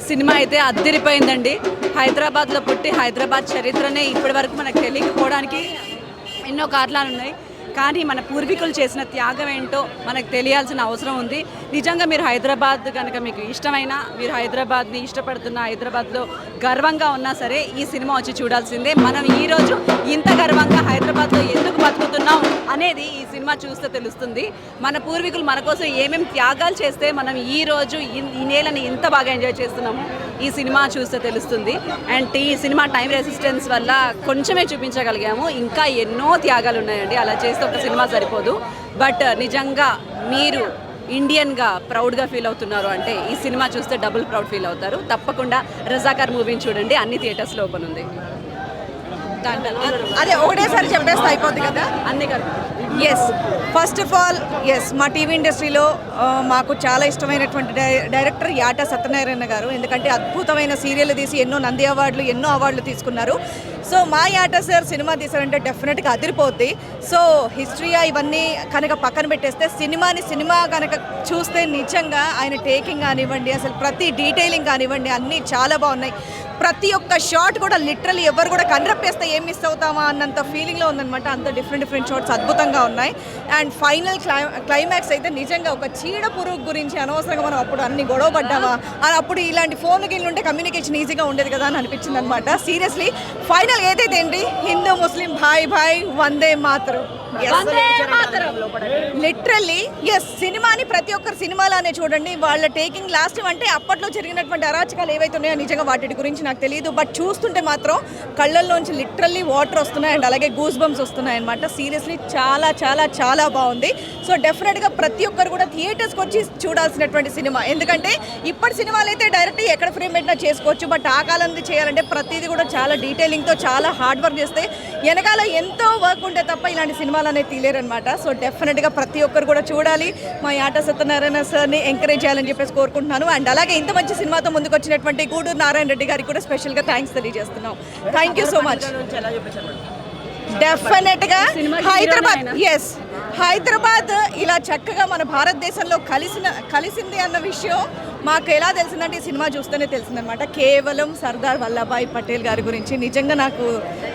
Cinema అయితే అద్దరిపోయిందండి. హైదరాబాద్లో పుట్టి హైదరాబాద్ చరిత్రనే ఇప్పటి వరకు మనకు తెలియకపోవడానికి ఎన్నో కారణాలు ఉన్నాయి. కానీ మన పూర్వీకులు చేసిన త్యాగం ఏంటో మనకు తెలియాల్సిన అవసరం ఉంది. నిజంగా మీరు హైదరాబాద్ కనుక మీకు ఇష్టమైనా, మీరు హైదరాబాద్ని ఇష్టపడుతున్న, హైదరాబాద్లో గర్వంగా ఉన్నా సరే ఈ సినిమా వచ్చి చూడాల్సిందే. మనం ఈరోజు ఇంత గర్వంగా హైదరాబాద్లో ఎందుకు బతుకుతున్నాం అనేది ఈ సినిమా చూస్తే తెలుస్తుంది. మన పూర్వీకులు మన కోసం ఏమేమి త్యాగాలు చేస్తే మనం ఈరోజు ఈ నేలని ఇంత బాగా ఎంజాయ్ చేస్తున్నాము ఈ సినిమా చూస్తే తెలుస్తుంది. అండ్ ఈ సినిమా టైం రెసిస్టెన్స్ వల్ల కొంచెమే చూపించగలిగాము. ఇంకా ఎన్నో త్యాగాలు ఉన్నాయండి. అలా చేస్తే ఒక సినిమా సరిపోదు. బట్ నిజంగా మీరు ఇండియన్గా ప్రౌడ్గా ఫీల్ అవుతున్నారు అంటే ఈ సినిమా చూస్తే డబుల్ ప్రౌడ్ ఫీల్ అవుతారు. తప్పకుండా రజాకార్ మూవీని చూడండి. అన్ని థియేటర్స్లో ఓపెన్ ఉంది. అదే ఒకటేసారి చెప్పేస్తే అయిపోద్ది కదా. అన్నీ కదా. Yes, first of all yes, మా టీవీ ఇండస్ట్రీలో మాకు చాలా ఇష్టమైనటువంటి డైరెక్టర్ యాటా సత్యనారాయణ గారు. ఎందుకంటే అద్భుతమైన సీరియల్ తీసి ఎన్నో నంది అవార్డులు, ఎన్నో అవార్డులు తీసుకున్నారు. సో మా యాటా సార్ సినిమా తీసారంటే డెఫినెట్గా అదిరిపోద్ది. సో హిస్టరీ ఇవన్నీ కనుక పక్కన పెట్టేస్తే సినిమా కనుక చూస్తే నిజంగా ఆయన టేకింగ్ కానివ్వండి, అసలు ప్రతి డీటెయిలింగ్ కానివ్వండి అన్నీ చాలా బాగున్నాయి. ప్రతి ఒక్క షాట్ కూడా లిటరల్లీ ఎవరు కూడా కన్రప్పేస్తే ఏం మిస్ అవుతామా అన్నంత ఫీలింగ్లో ఉందన్నమాట. అంత డిఫరెంట్ షాట్స్ అద్భుతంగా ఉన్నాయి. అండ్ ఫైనల్ క్లైమాక్స్ అయితే నిజంగా ఒక చీడ పురుగు గురించి అనవసరంగా మనం అప్పుడు అన్ని గొడవ పడ్డామా, అప్పుడు ఇలాంటి ఫోన్కి వెళ్ళి ఉంటే కమ్యూనికేషన్ ఈజీగా ఉండేది కదా అని అనిపించింది అనమాట. సీరియస్లీ ఫైనల్ ఏదైతే ఏంటి, హిందూ ముస్లిం భాయ్ భాయ్ వందే మాతరం. లిటరల్లీ ఎస్, సినిమాని ప్రతి ఒక్కరు సినిమాలానే చూడండి. వాళ్ళ టేకింగ్ లాస్ట్ అంటే అప్పట్లో జరిగినటువంటి అరాచకాలు ఏవైతే ఉన్నాయో నిజంగా వాటి గురించి నాకు తెలియదు. బట్ చూస్తుంటే మాత్రం కళ్ళల్లోంచి లిటరల్లీ వాటర్ వస్తున్నాయి అండ్ అలాగే గూస్ బంప్స్ వస్తున్నాయి అనమాట. సీరియస్లీ చాలా చాలా చాలా బాగుంది. సో డెఫినెట్గా ప్రతి ఒక్కరు కూడా థియేటర్స్కి వచ్చి చూడాల్సినటువంటి సినిమా. ఎందుకంటే ఇప్పటి సినిమాలు అయితే డైరెక్ట్ ఎక్కడ ఫ్రేమ్ పెట్టినా చేసుకోవచ్చు. బట్ ఆ కాలంలో చేయాలంటే ప్రతిదీ కూడా చాలా డీటెయిలింగ్తో చాలా హార్డ్ వర్క్ చేస్తే వెనకాల ఎంతో వర్క్ ఉంటే తప్ప ఇలాంటి సినిమాలు అనేది తీలేరనమాట. సో డెఫినెట్గా ప్రతి ఒక్కరు కూడా చూడాలి. మా యాటా సత్యనారాయణ సార్ని ఎంకరేజ్ చేయాలని చెప్పేసి కోరుకుంటున్నాను. అండ్ అలాగే ఇంత మంచి సినిమాతో ముందుకు వచ్చినటువంటి గూడూరు నారాయణ రెడ్డి గారికి కూడా స్పెషల్గా థ్యాంక్స్ తెలియజేస్తున్నాం. Thank you so much. డెఫినెట్గా హైదరాబాద్, ఎస్, హైదరాబాద్ ఇలా చక్కగా మన భారతదేశంలో కలిసింది అన్న విషయం మాకు ఎలా తెలిసిందంటే ఈ సినిమా చూస్తేనే తెలిసిందనమాట. కేవలం సర్దార్ వల్లభాయ్ పటేల్ గారి గురించి. నిజంగా నాకు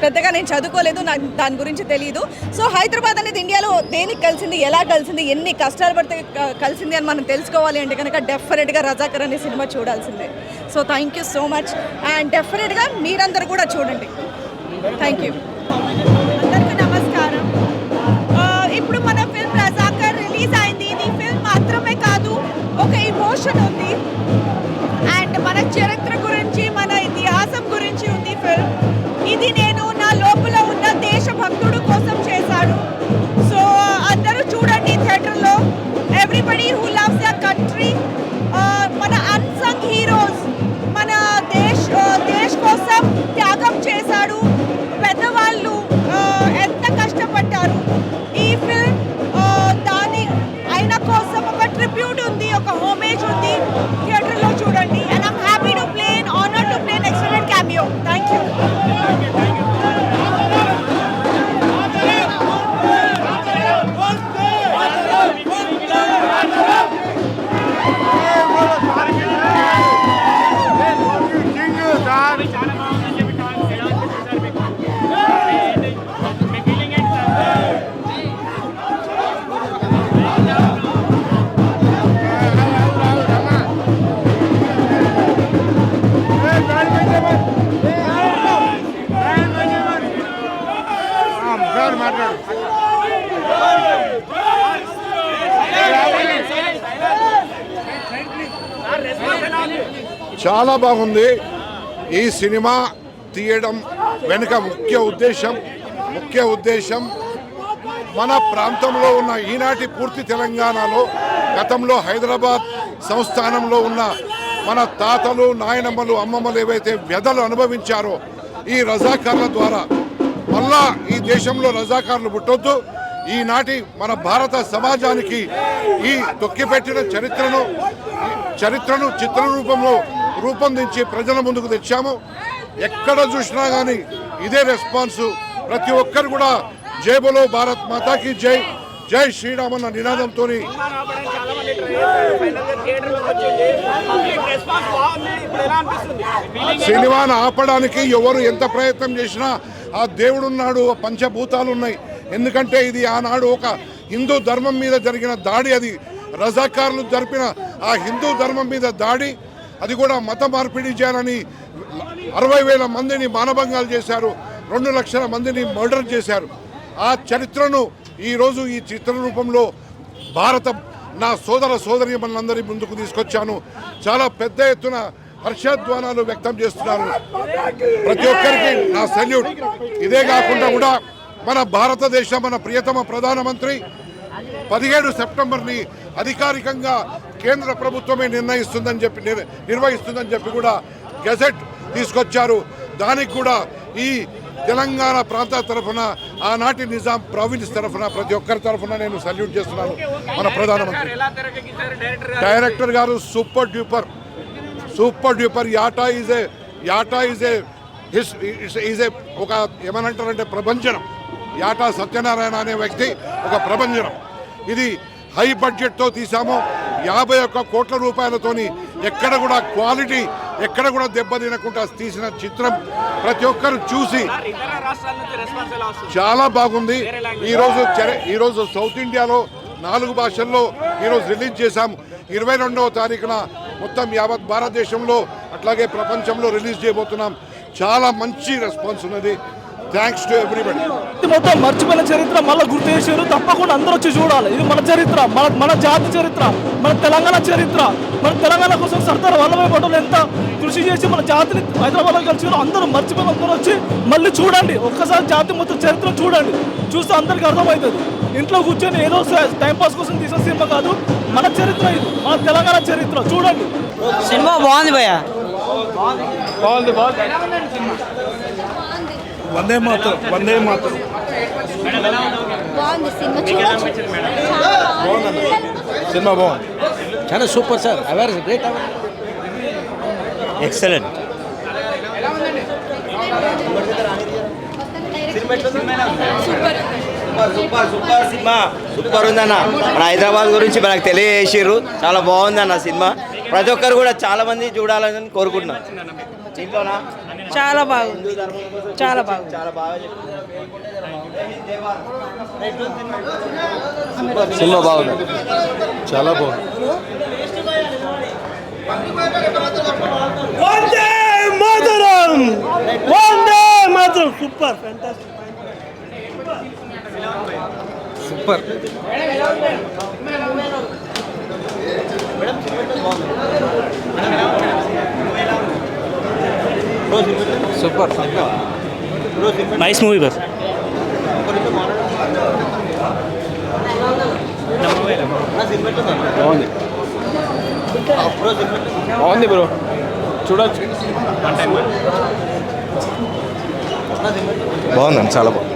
పెద్దగా నేను చదువుకోలేదు, నాకు దాని గురించి తెలియదు. సో హైదరాబాద్ అనేది ఇండియాలో దేనికి కలిసింది, ఎలా కలిసింది, ఎన్ని కష్టాలు పడితే కలిసింది అని మనం తెలుసుకోవాలి అంటే కనుక డెఫినెట్గా రజాకర్ అనే సినిమా చూడాల్సిందే. So thank you so much. And డెఫినెట్గా మీరందరూ కూడా చూడండి. Thank you. అందరికీ నమస్కారం. ఇప్పుడు మన ఫిల్మ్ రజాకర్ రిలీజ్ అయింది. ఇది ఫిల్మ్ మాత్రమే కాదు, ఒక ఇమోషన్ ఉంది అండ్ మన చరిత్ర గురించి, మన ఇతిహాసం గురించి ఉంది ఫిల్మ్. ఇది నేను నా లోపల ఉన్న దేశభక్తుడు కోసం చేశాడు. సో అందరూ చూడండి థియేటర్లో. Everybody who loves the country, మన అన్సంగ్ హీరోస్, మన దేశ్ కోసం త్యాగం చేశాడు. పెద్దవాళ్ళు ఎంత కష్టపడ్డారు. ఈ ఫిల్మ్ దాని ఆయన కోసం ఒక ట్రిబ్యూట్ ఉంది, ఒక హోమేజ్ ఉంది. థియేటర్లో చూడండి. And I'm happy to play in honour to play an excellent cameo. Thank you. చాలా బాగుంది. ఈ సినిమా తీయడం వెనుక ముఖ్య ఉద్దేశం మన ప్రాంతంలో ఉన్న ఈనాటి పూర్తి తెలంగాణలో గతంలో హైదరాబాద్ సంస్థానంలో ఉన్న మన తాతలు, నాయనమ్మలు, అమ్మమ్మలు ఏవైతే వ్యధలు అనుభవించారో ఈ రజాకార్ల ద్వారా మళ్ళా ఈ దేశంలో రజాకార్లు పుట్టొద్దు. ఈనాటి మన భారత సమాజానికి ఈ తొక్కిపెట్టిన చరిత్రను చిత్ర రూపంలో రూపొందించి ప్రజల ముందుకు తెచ్చాము. ఎక్కడ చూసినా కానీ ఇదే రెస్పాన్స్. ప్రతి ఒక్కరు కూడా జై బోలో భారత్ మాతాకి జై, జై శ్రీరామ్ అన్న నినాదంతో సినిమాను ఆపడానికి ఎవరు ఎంత ప్రయత్నం చేసినా ఆ దేవుడున్నాడు, పంచభూతాలు ఉన్నాయి. ఎందుకంటే ఇది ఆనాడు ఒక హిందూ ధర్మం మీద జరిగిన దాడి, అది రజాకారులు జరిపిన ఆ హిందూ ధర్మం మీద దాడి, అది కూడా మత మార్పిడి చేయాలని 60,000 మందిని మానభంగాలు చేశారు, 2 లక్షల మందిని మర్డర్ చేశారు. ఆ చరిత్రను ఈరోజు ఈ చిత్ర రూపంలో నా సోదర సోదరీమణులందరి ముందుకు తీసుకొచ్చాను. చాలా పెద్ద ఎత్తున హర్షధ్వానాలు వ్యక్తం చేస్తున్నారు. ప్రతి ఒక్కరికి నా సెల్యూట్. ఇదే కాకుండా కూడా మన భారతదేశం, మన ప్రియతమ ప్రధానమంత్రి 17 సెప్టెంబర్ని అధికారికంగా కేంద్ర ప్రభుత్వమే నిర్వహిస్తుందని చెప్పి కూడా గెజెట్ తీసుకొచ్చారు. దానికి కూడా ఈ తెలంగాణ ప్రాంత తరఫున, ఆనాటి నిజాం ప్రావిన్స్ తరఫున, ప్రతి ఒక్కరి తరఫున నేను సల్యూట్ చేస్తున్నాను. మన ప్రధానమంత్రి డైరెక్టర్ గారు సూపర్ డ్యూపర్. యాటా ఈజ్ ఏ ఒక ఏమనంటారంటే ప్రభంజనం. యాటా సత్యనారాయణ అనే వ్యక్తి ఒక ప్రభంజనం. ఇది హై బడ్జెట్తో తీసాము, 51 కోట్ల రూపాయలతోని. ఎక్కడ కూడా క్వాలిటీ ఎక్కడ కూడా దెబ్బతినకుండా తీసిన చిత్రం. ప్రతి ఒక్కరు చూసి చాలా బాగుంది. ఈరోజు సౌత్ ఇండియాలో 4 భాషల్లో ఈరోజు రిలీజ్ చేశాము. 22వ తారీఖున మొత్తం యావత్ భారతదేశంలో అట్లాగే ప్రపంచంలో రిలీజ్ చేయబోతున్నాం. చాలా మంచి రెస్పాన్స్ ఉన్నది. Thanks to everybody. మొత్తం మర్చిపోయిన చరిత్ర మళ్ళీ గుర్తు చేశారు. తప్పకుండా అందరూ వచ్చి చూడాలి. ఇది మన చరిత్ర, మన జాతి చరిత్ర, మన తెలంగాణ చరిత్ర. మన తెలంగాణ కోసం సర్దార్ వల్లభాయ్ పటేల్ ఎంత కృషి చేసి మన జాతిని హైదరాబాద్లో కలిసి అందరూ మర్చిపోయిన అందరూ వచ్చి మళ్ళీ చూడండి. ఒక్కసారి జాతి మొత్తం చరిత్ర చూడండి. చూస్తే అందరికీ అర్థమవుతుంది. ఇంట్లో కూర్చొని ఏదో టైంపాస్ కోసం తీసిన సినిమా కాదు, మన చరిత్ర ఇది, మన తెలంగాణ చరిత్ర. చూడండి. సినిమా బాగుంది భయ్య, బాగుంది. వందే మాతరం. బాగుంది సినిమా, చూడొచ్చు. సినిమా బాగుంది, చాలా super sir. Aware great, excellent. Super cinema, super ఉందన్న. మన హైదరాబాద్ గురించి మనకు తెలియజేసారు. చాలా బాగుందన్న సినిమా. ప్రతి ఒక్కరు కూడా చాలా మంది చూడాలని కోరుకుంటున్నాం. చాలా బాగుంది, చాలా బాగుంది. సినిమా బాగుంది, చాలా బాగుంది. Vande Mataram. Super, fantastic, super. Super, nice movie బస్. బాగుంది బ్రో, చూడొచ్చు. బాగుందండి, చాలా బాగుంది.